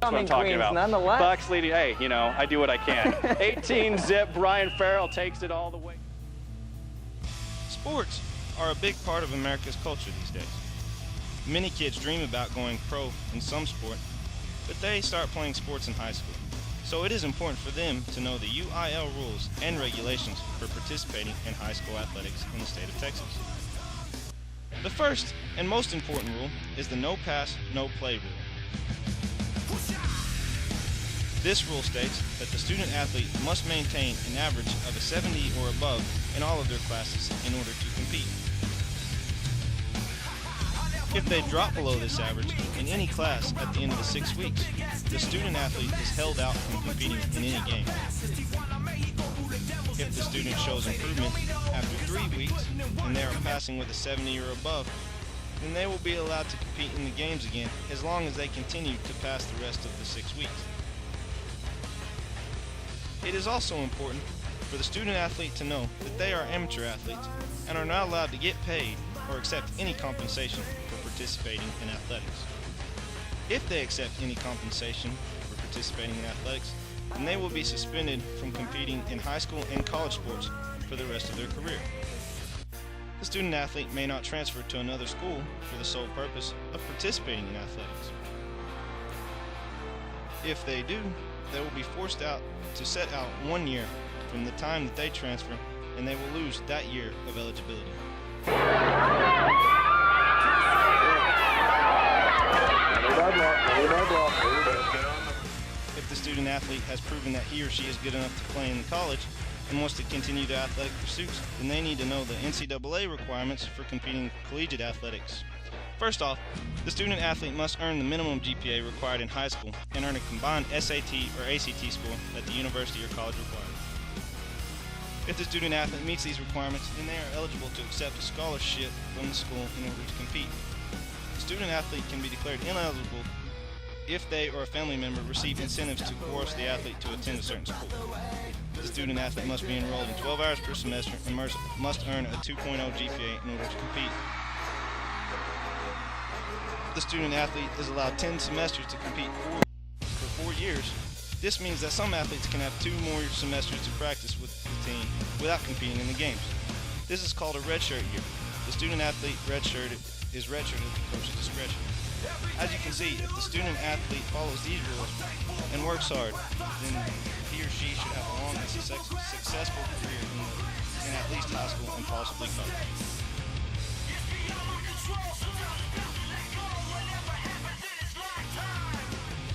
That's what I'm talking about. Nonetheless. Bucks leading. Hey, you know, I do what I can. 18-zip. Brian Farrell takes it all the way. Sports are a big part of America's culture these days. Many kids dream about going pro in some sport, but they start playing sports in high school. So it is important for them to know the UIL rules and regulations for participating in high school athletics in the state of Texas. The first and most important rule is the no pass, no play rule. This rule states that the student athlete must maintain an average of a 70 or above in all of their classes in order to compete. If they drop below this average in any class at the end of the 6 weeks, the student athlete is held out from competing in any game. If the student shows improvement after 3 weeks and they are passing with a 70 or above, then they will be allowed to compete in the games again as long as they continue to pass the rest of the 6 weeks. It is also important for the student athlete to know that they are amateur athletes and are not allowed to get paid or accept any compensation for participating in athletics. If they accept any compensation for participating in athletics, then they will be suspended from competing in high school and college sports for the rest of their career. The student athlete may not transfer to another school for the sole purpose of participating in athletics. If they do, they will be forced to set out 1 year from the time that they transfer, and they will lose that year of eligibility. If the student athlete has proven that he or she is good enough to play in the college and wants to continue to athletic pursuits, then they need to know the NCAA requirements for competing in collegiate athletics. First off, the student athlete must earn the minimum GPA required in high school and earn a combined SAT or ACT score that the university or college requires. If the student athlete meets these requirements, then they are eligible to accept a scholarship from the school in order to compete. The student athlete can be declared ineligible if they or a family member receive incentives to coerce the athlete to attend a certain school. The student athlete must be enrolled in 12 hours per semester and must earn a 2.0 GPA in order to compete. The student athlete is allowed 10 semesters to compete for 4 years. This means that some athletes can have 2 more semesters to practice with the team without competing in the games. This is called a redshirt year. The student athlete is redshirted at the coach's discretion. As you can see, if the student athlete follows these rules and works hard, then he or she should have a long and successful career in at least high school and possibly college.